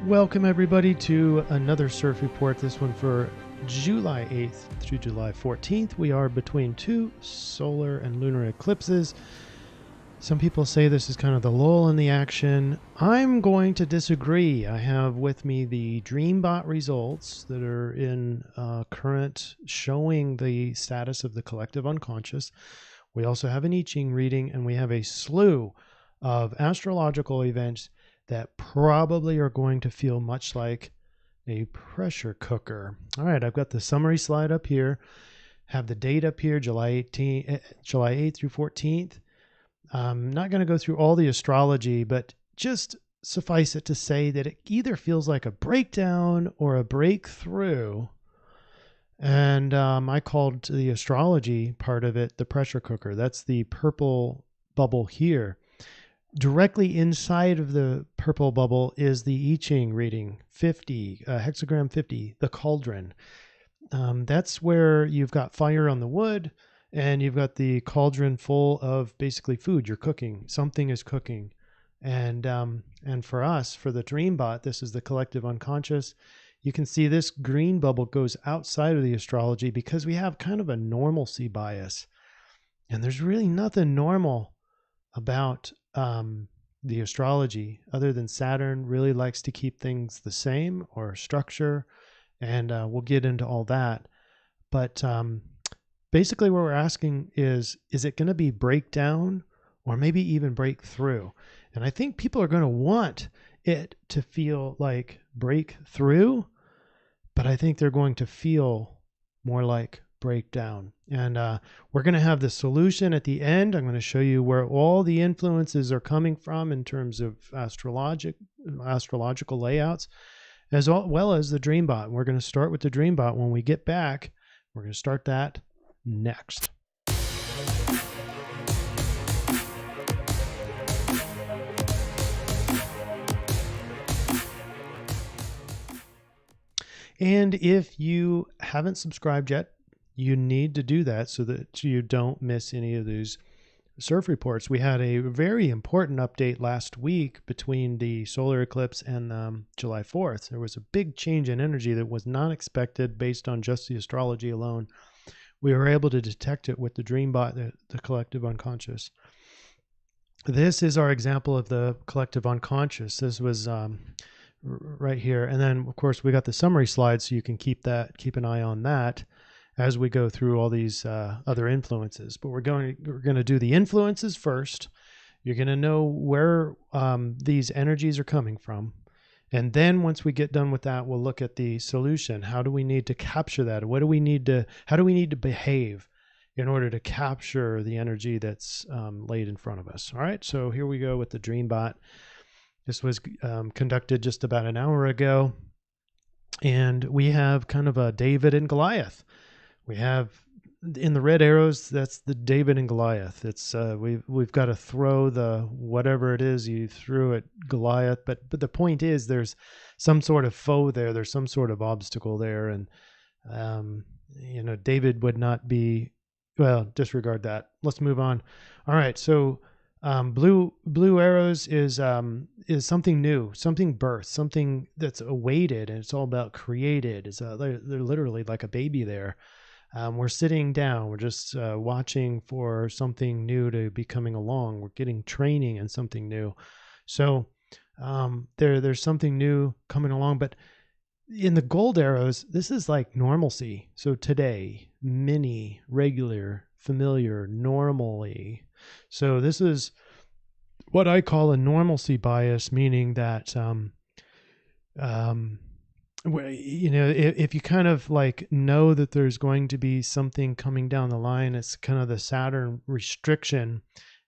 Welcome everybody to another CIRF report, this one for July 8th through July 14th. We are between two solar and lunar eclipses. Some people say this is kind of the lull in the action. I'm going to disagree. I have with me the DreamBot results that are in current, showing the status of the collective unconscious. We also have an I-Ching reading, and we have a slew of astrological events that probably are going to feel much like a pressure cooker. All right, I've got the summary slide up here, have the date up here, July 8th through 14th. I'm not going to go through all the astrology, but just suffice it to say that it either feels like a breakdown or a breakthrough. And I called the astrology part of it the pressure cooker. That's the purple bubble here. Directly inside of the purple bubble is the I-Ching reading 50, hexagram 50, the cauldron. That's where you've got fire on the wood and you've got the cauldron full of basically food. You're cooking. Something is cooking. And for us, for the DreamBot, this is the collective unconscious. You can see this green bubble goes outside of the astrology because we have kind of a normalcy bias. And there's really nothing normal about the astrology, other than Saturn really likes to keep things the same or structure, and we'll get into all that. But basically what we're asking is it going to be breakdown or maybe even breakthrough? And I think people are going to want it to feel like breakthrough, but I think they're going to feel more like breakdown. And we're going to have the solution at the end. I'm going to show you where all the influences are coming from in terms of astrological layouts, as well as the DreamBot. We're going to start with the DreamBot. When we get back, we're going to start that next. And if you haven't subscribed yet, you need to do that so that you don't miss any of these CIRF reports. We had a very important update last week between the solar eclipse and July 4th. There was a big change in energy that was not expected based on just the astrology alone. We were able to detect it with the DreamBot, the collective unconscious. This is our example of the collective unconscious. This was right here. And then, of course, we got the summary slide, so you can keep an eye on that as we go through all these other influences. But we're going to do the influences first. You're going to know where these energies are coming from. And then once we get done with that, we'll look at the solution. How do we need to capture that? How do we need to behave in order to capture the energy that's laid in front of us? All right, so here we go with the DreamBot. This was conducted just about an hour ago. And we have kind of a David and Goliath. We have in the red arrows, that's the David and Goliath. It's we've got to throw the whatever it is you threw at Goliath, but the point is there's some sort of foe there. There's some sort of obstacle there, and David would not be. Well, disregard that. Let's move on. All right, so blue arrows is something new, something birthed, something that's awaited, and it's all about created. They're literally like a baby there. We're sitting down. We're just watching for something new to be coming along. We're getting training in something new. So there's something new coming along. But in the gold arrows, this is like normalcy. So today, mini, regular, familiar, normally. So this is what I call a normalcy bias, meaning that if you kind of like know that there's going to be something coming down the line, it's kind of the Saturn restriction.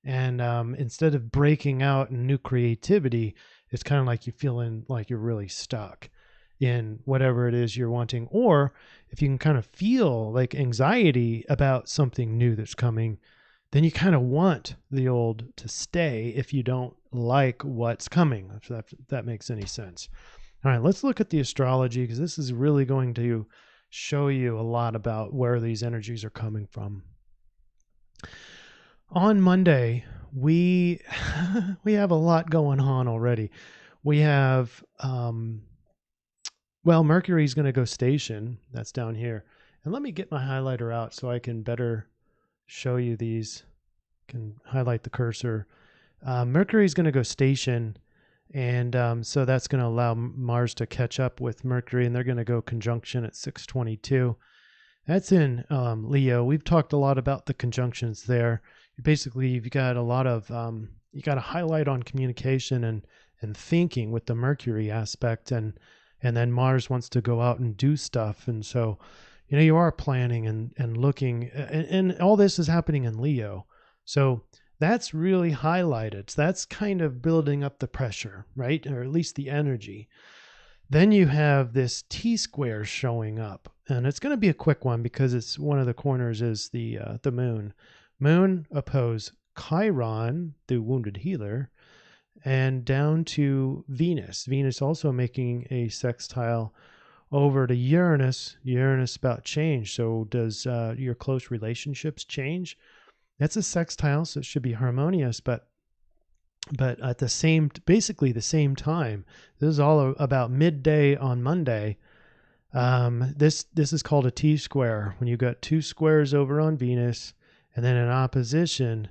And instead of breaking out in new creativity, it's kind of like you feeling like you're really stuck in whatever it is you're wanting. Or if you can kind of feel like anxiety about something new that's coming, then you kind of want the old to stay if you don't like what's coming, if that makes any sense. All right, let's look at the astrology, because this is really going to show you a lot about where these energies are coming from. On Monday, we have a lot going on already. We have Well, Mercury is going to go station. That's down here. And let me get my highlighter out so I can better show you these. Can highlight the cursor. Mercury is going to go station, and so that's going to allow Mars to catch up with Mercury, and they're going to go conjunction at 622. That's in Leo. We've talked a lot about the conjunctions there. Basically, you've got a lot of you got to highlight on communication and thinking with the Mercury aspect, and then Mars wants to go out and do stuff, and so you are planning and looking, and all this is happening in Leo. So that's really highlighted. So that's kind of building up the pressure, right? Or at least the energy. Then you have this T-square showing up, and it's going to be a quick one because it's one of the corners is the moon. Moon oppose Chiron, the wounded healer, and down to Venus. Venus also making a sextile over to Uranus. Uranus about change. So does your close relationships change? That's a sextile, so it should be harmonious, but at basically the same time. This is all about midday on Monday. This is called a T-square, when you've got two squares over on Venus, and then an opposition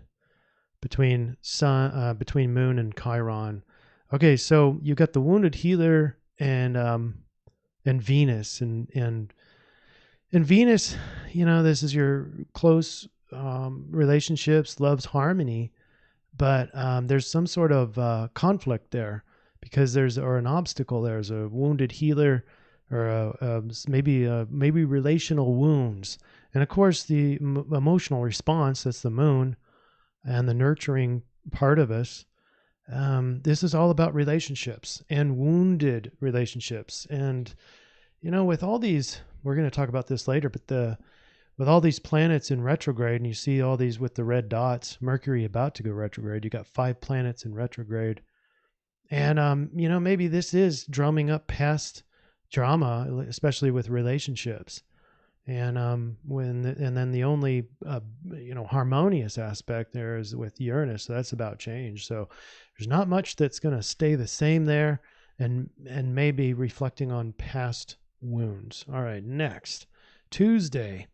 between Moon and Chiron. Okay, so you've got the wounded healer and Venus, and Venus, this is your close relationships, loves harmony, but there's some sort of conflict there because there's an obstacle. There's a wounded healer, or maybe relational wounds, and of course the emotional response. That's the moon and the nurturing part of us. This is all about relationships and wounded relationships, and with all these, we're going to talk about this later, but with all these planets in retrograde, and you see all these with the red dots, Mercury about to go retrograde, you got 5 planets in retrograde. And, maybe this is drumming up past drama, especially with relationships. And then the only, harmonious aspect there is with Uranus. So that's about change. So there's not much that's going to stay the same there, and maybe reflecting on past wounds. All right, next, Tuesday,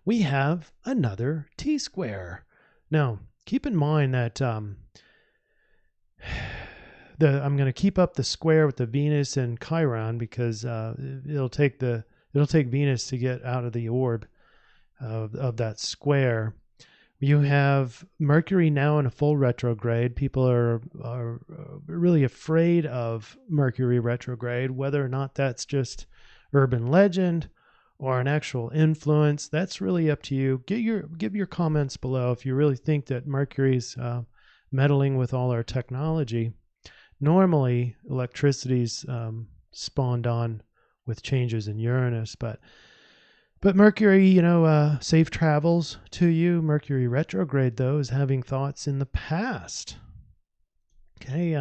we have another T-square. Now, keep in mind that I'm going to keep up the square with the Venus and Chiron because it'll take Venus to get out of the orb of that square. You have Mercury now in a full retrograde. People are really afraid of Mercury retrograde, whether or not that's just urban legend or an actual influence. That's really up to you. Give your comments below if you really think that Mercury's meddling with all our technology. Normally, electricity's spawned on with changes in Uranus, but Mercury, safe travels to you. Mercury retrograde, though, is having thoughts in the past. Okay,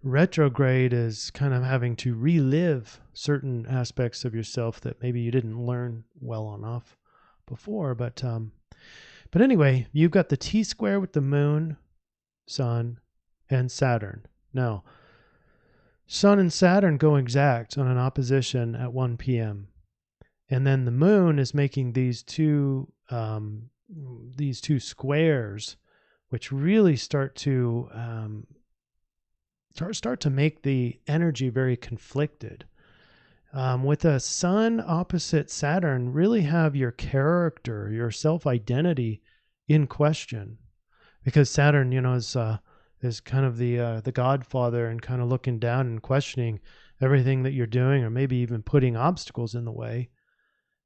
retrograde is kind of having to relive certain aspects of yourself that maybe you didn't learn well enough before. But anyway, you've got the T-square with the moon, sun, and Saturn. Now, Sun and Saturn go exact on an opposition at 1 p.m. And then the moon is making these two squares, which really start to make the energy very conflicted. With a sun opposite Saturn, really have your character, your self-identity in question, because Saturn, is kind of the godfather, and kind of looking down and questioning everything that you're doing, or maybe even putting obstacles in the way.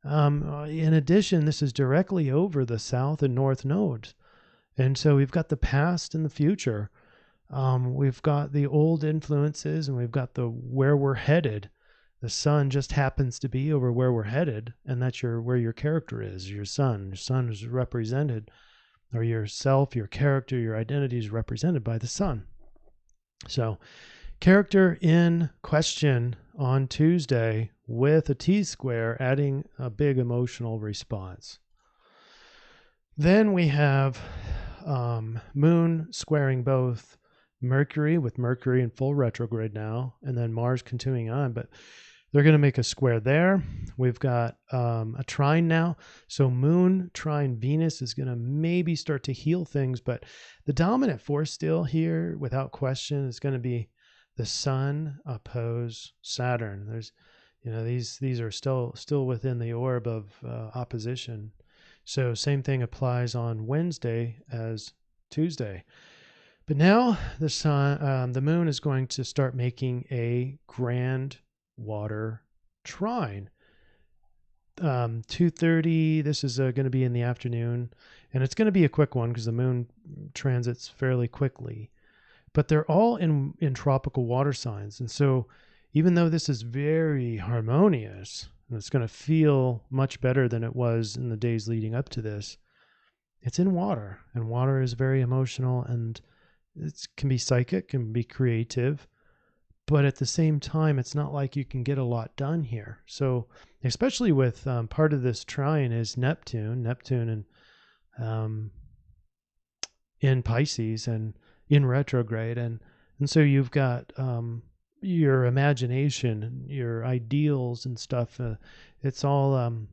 In addition, this is directly over the south and north nodes. And so we've got the past and the future. We've got the old influences, and we've got the where we're headed. The sun just happens to be over where we're headed, and that's where your character is, your sun. Your sun is represented, or yourself, your character, your identity is represented by the sun. So character in question on Tuesday with a T-square, adding a big emotional response. Then we have Moon squaring both Mercury, with Mercury in full retrograde now, and then Mars continuing on. But they're going to make a square there. We've got a trine now. So Moon trine Venus is going to maybe start to heal things, but the dominant force still here, without question, is going to be the Sun oppose Saturn. There's, these are still within the orb of opposition. So same thing applies on Wednesday as Tuesday. But now the Moon is going to start making a grand water trine. 2:30. This is going to be in the afternoon, and it's going to be a quick one because the Moon transits fairly quickly. But they're all in tropical water signs, and so even though this is very harmonious, and it's going to feel much better than it was in the days leading up to this, it's in water, and water is very emotional, and it can be psychic, can be creative, but at the same time, it's not like you can get a lot done here. So especially with part of this trine is Neptune and in Pisces and in retrograde, and so you've got your imagination and your ideals and stuff. It's all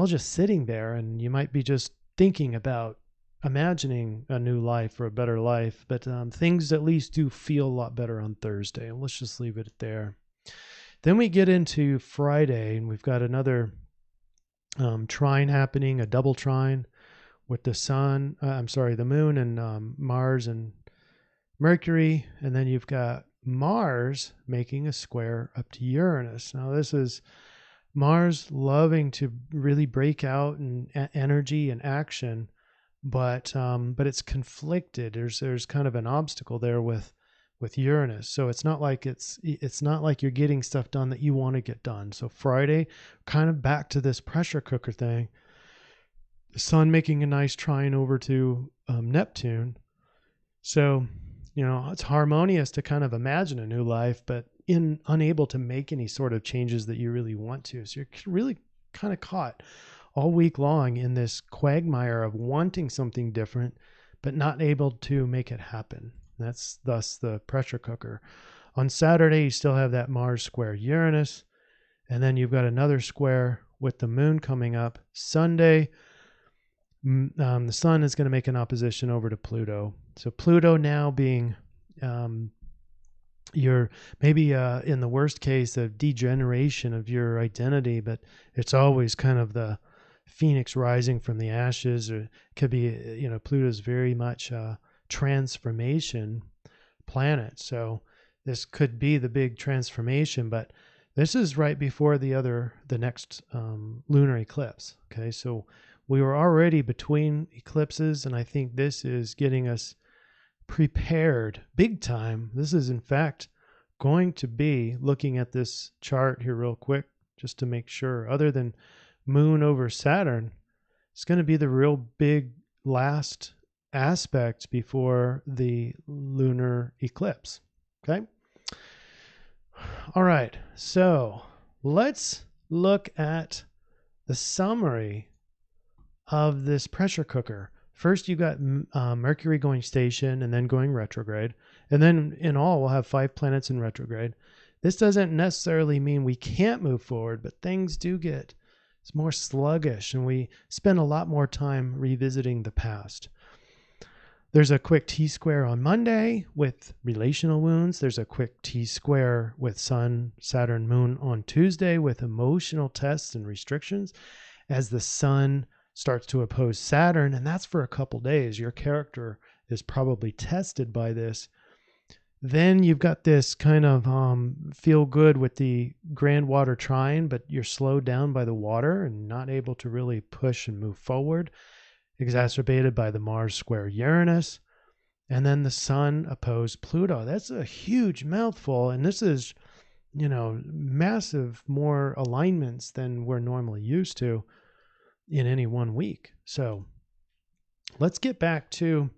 just sitting there, and you might be just thinking about imagining a new life or a better life, but things at least do feel a lot better on Thursday. And let's just leave it there. Then we get into Friday, and we've got another trine happening, a double trine with the Moon and Mars and Mercury. And then you've got Mars making a square up to Uranus. Now this is Mars loving to really break out in energy and action, but it's conflicted. There's kind of an obstacle there with Uranus. So it's not like you're getting stuff done that you want to get done. So Friday, kind of back to this pressure cooker thing. The Sun making a nice trine over to Neptune. So, it's harmonious to kind of imagine a new life, but unable to make any sort of changes that you really want to. So you're really kind of caught all week long in this quagmire of wanting something different, but not able to make it happen. That's thus the pressure cooker. On Saturday, you still have that Mars square Uranus, and then you've got another square with the Moon coming up. Sunday, the Sun is going to make an opposition over to Pluto. So Pluto now being your maybe in the worst case of degeneration of your identity, but it's always kind of the phoenix rising from the ashes, or it could be, Pluto's very much a transformation planet. So this could be the big transformation, but this is right before the next lunar eclipse. Okay. So we were already between eclipses, and I think this is getting us prepared big time. This is in fact going to be, looking at this chart here real quick, just to make sure, other than Moon over Saturn, it's going to be the real big last aspect before the lunar eclipse. Okay. All right. So let's look at the summary of this pressure cooker. First, you got Mercury going station and then going retrograde. And then in all, we'll have 5 planets in retrograde. This doesn't necessarily mean we can't move forward, but things do get more sluggish, and we spend a lot more time revisiting the past. There's a quick T-square on Monday with relational wounds. There's a quick T-square with Sun, Saturn, Moon on Tuesday with emotional tests and restrictions as the Sun starts to oppose Saturn, and that's for a couple days. Your character is probably tested by this. Then you've got this kind of feel good with the grand water trine, but you're slowed down by the water and not able to really push and move forward, exacerbated by the Mars square Uranus. And then the Sun opposed Pluto. That's a huge mouthful, and this is, massive more alignments than we're normally used to in any one week. So let's get back to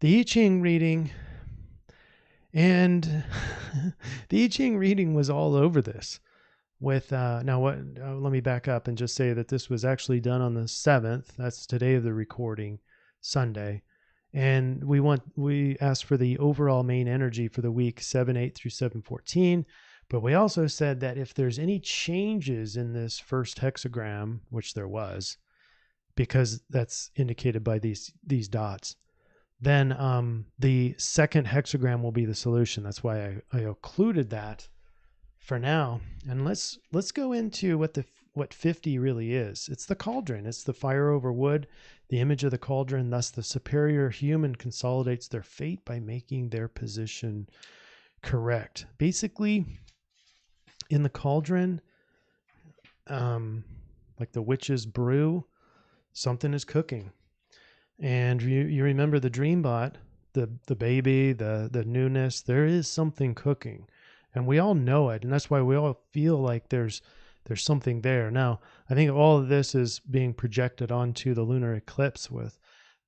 the I-Ching reading. And the I-Ching reading was all over this with, let me back up and just say that this was actually done on the 7th. That's today of the recording, Sunday. And we asked for the overall main energy for the week 7/8 through 7/14. But we also said that if there's any changes in this first hexagram, which there was, because that's indicated by these dots, then the second hexagram will be the solution. That's why I occluded that for now. And let's go into what 50 really is. It's the cauldron. It's the fire over wood, the image of the cauldron. Thus, the superior human consolidates their fate by making their position correct. Basically, in the cauldron, like the witch's brew, something is cooking. And you remember the dream bot, the baby, the newness, there is something cooking. And we all know it. And that's why we all feel like there's something there. Now, I think all of this is being projected onto the lunar eclipse with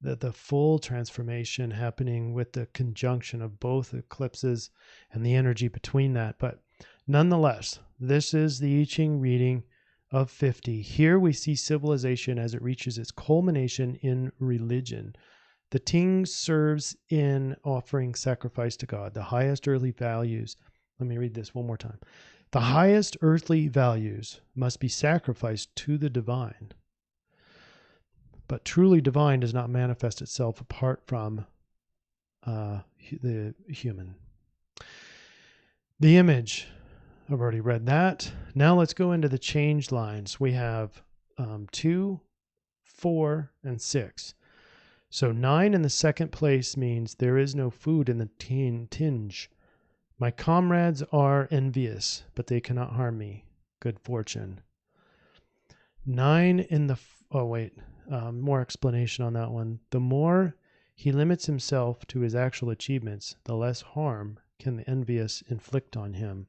the full transformation happening with the conjunction of both eclipses and the energy between that. But nonetheless, this is the I-Ching reading of 50. Here we see civilization as it reaches its culmination in religion. The Ting serves in offering sacrifice to God, the highest earthly values. Let me read this one more time. The highest earthly values must be sacrificed to the divine. But truly divine does not manifest itself apart from the human. The image. I've already read that. Now let's go into the change lines. We have 2, 4, and 6. So 9 in the second place means there is no food in the tinge. My comrades are envious, but they cannot harm me. Good fortune. 9 in the... more explanation on that one. The more he limits himself to his actual achievements, the less harm can the envious inflict on him.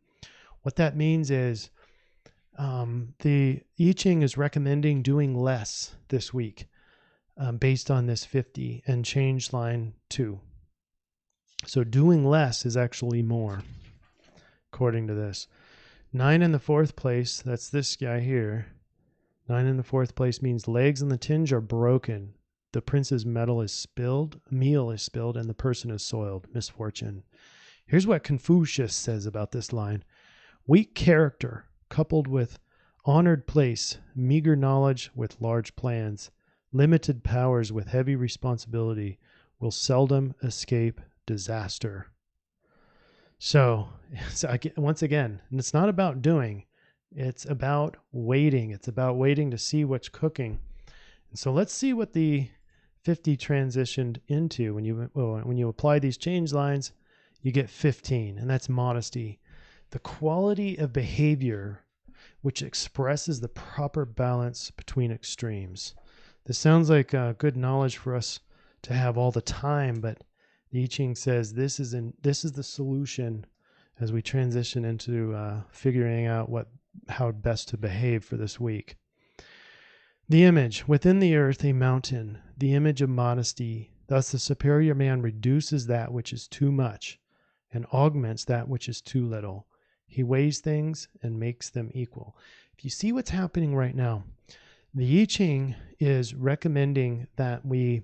What that means is the I-Ching is recommending doing less this week based on this 50 and change line 2. So doing less is actually more, according to this. 9 in the fourth place, that's this guy here. 9 in the fourth place means legs and the tinge are broken. The prince's meal is spilled, and the person is soiled. Misfortune. Here's what Confucius says about this line. Weak character, coupled with honored place, meager knowledge with large plans, limited powers with heavy responsibility, will seldom escape disaster. So once again, and it's not about doing, it's about waiting. It's about waiting to see what's cooking. And so let's see what the 50 transitioned into. When you apply these change lines, you get 15, and that's modesty. The quality of behavior which expresses the proper balance between extremes. This sounds like good knowledge for us to have all the time, but the I-Ching says this is the solution as we transition into figuring out how best to behave for this week. The image. Within the earth, a mountain, the image of modesty. Thus the superior man reduces that which is too much and augments that which is too little. He weighs things and makes them equal. If you see what's happening right now, the I-Ching is recommending that we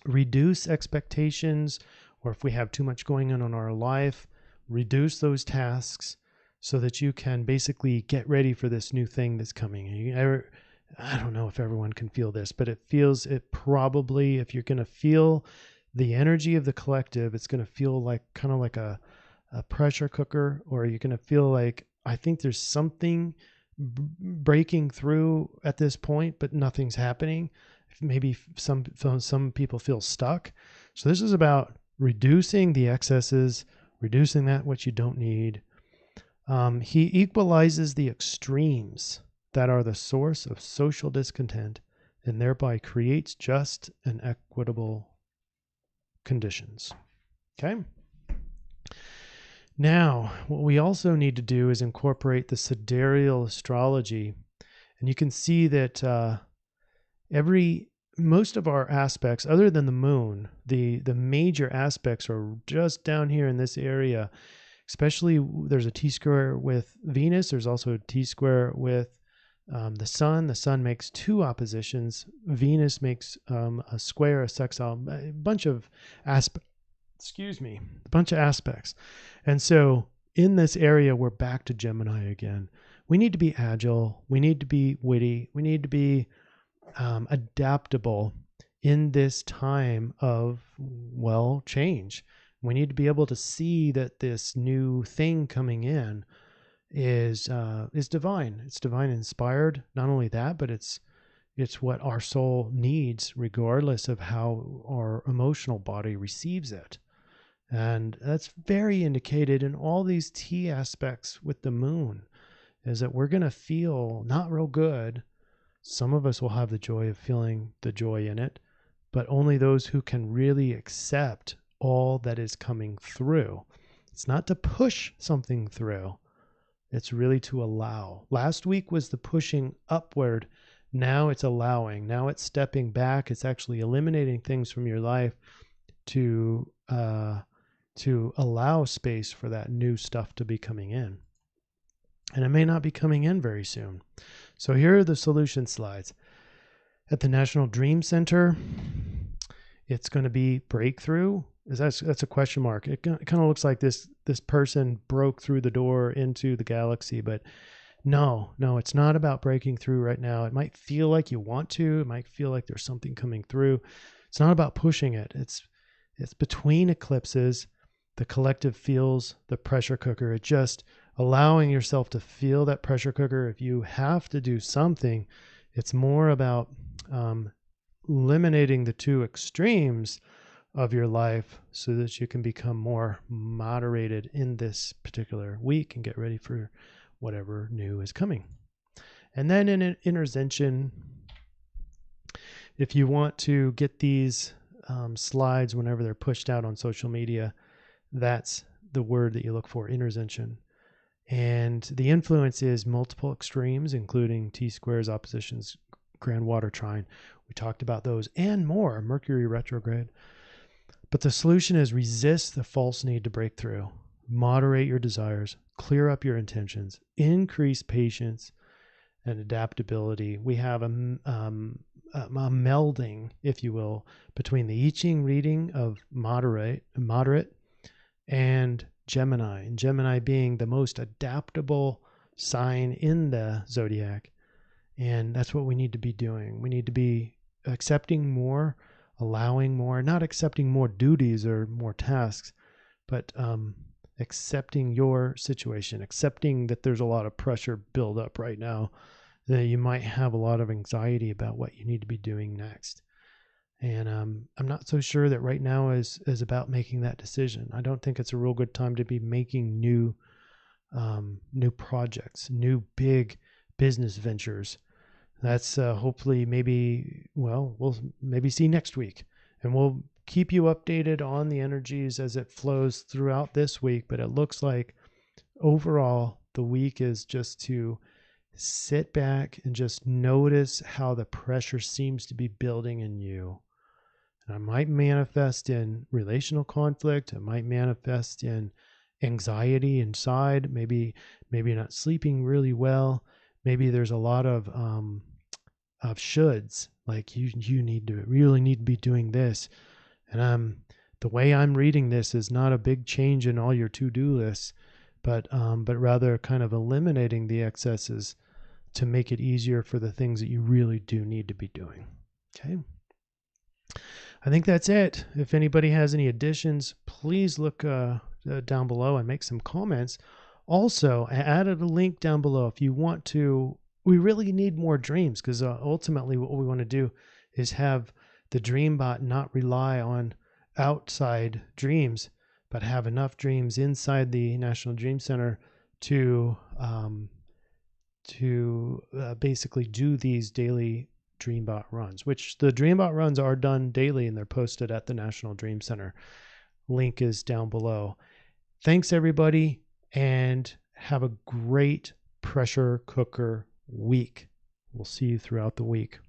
reduce expectations, or if we have too much going on in our life, reduce those tasks so that you can basically get ready for this new thing that's coming. I don't know if everyone can feel this, but it probably, if you're going to feel the energy of the collective, it's going to feel like kind of like a pressure cooker, or you're going to feel like, I think there's something breaking through at this point, but nothing's happening. Maybe some people feel stuck. So this is about reducing the excesses, reducing that which you don't need. He equalizes the extremes that are the source of social discontent and thereby creates just and equitable conditions. Okay? Now, what we also need to do is incorporate the Sidereal Astrology. And you can see that most of our aspects, other than the moon, the major aspects are just down here in this area. Especially, there's a T-square with Venus. There's also a T-square with the Sun. The Sun makes 2 oppositions. Venus makes a square, a sextile, a bunch of aspects. And so in this area, we're back to Gemini again. We need to be agile. We need to be witty. We need to be adaptable in this time of, well, change. We need to be able to see that this new thing coming in is divine. It's divine inspired. Not only that, but it's what our soul needs, regardless of how our emotional body receives it. And that's very indicated in all these T aspects with the moon, is that we're going to feel not real good. Some of us will have the joy of feeling the joy in it, but only those who can really accept all that is coming through. It's not to push something through. It's really to allow. Last week was the pushing upward. Now it's allowing. Now it's stepping back. It's actually eliminating things from your life to allow space for that new stuff to be coming in. And it may not be coming in very soon. So here are the solution slides. At the National Dream Center, it's going to be breakthrough. That's a question mark. It kind of looks like this person broke through the door into the galaxy, but no, it's not about breaking through right now. It might feel like you want to. It might feel like there's something coming through. It's not about pushing it. It's between eclipses. The collective feels the pressure cooker. It's just allowing yourself to feel that pressure cooker. If you have to do something, it's more about eliminating the two extremes of your life so that you can become more moderated in this particular week and get ready for whatever new is coming. And then in an intervention, if you want to get these slides whenever they're pushed out on social media, that's the word that you look for, intervention. And the influence is multiple extremes, including T-squares, oppositions, grand water trine. We talked about those and more, Mercury retrograde. But the solution is resist the false need to break through, moderate your desires, clear up your intentions, increase patience and adaptability. We have a melding, if you will, between the I-Ching reading of moderate and Gemini, and Gemini being the most adaptable sign in the zodiac. And that's what we need to be doing. We need to be accepting more, allowing more, not accepting more duties or more tasks, but accepting your situation, accepting that there's a lot of pressure build up right now, that you might have a lot of anxiety about what you need to be doing next. And I'm not so sure that right now is about making that decision. I don't think it's a real good time to be making new projects, new big business ventures. That's hopefully we'll maybe see next week, and we'll keep you updated on the energies as it flows throughout this week. But it looks like overall the week is just to sit back and just notice how the pressure seems to be building in you. And it might manifest in relational conflict. It might manifest in anxiety inside. Maybe not sleeping really well. Maybe there's a lot of shoulds, like you really need to be doing this. And the way I'm reading this is not a big change in all your to-do lists, but rather kind of eliminating the excesses to make it easier for the things that you really do need to be doing. Okay. I think that's it. If anybody has any additions, please look down below and make some comments. Also, I added a link down below if you want to. We really need more dreams, because ultimately what we want to do is have the dream bot not rely on outside dreams, but have enough dreams inside the National Dream Center to basically do these daily DreamBot runs, which the DreamBot runs are done daily, and they're posted at the National Dream Center. Link is down below. Thanks, everybody, and have a great pressure cooker week. We'll see you throughout the week.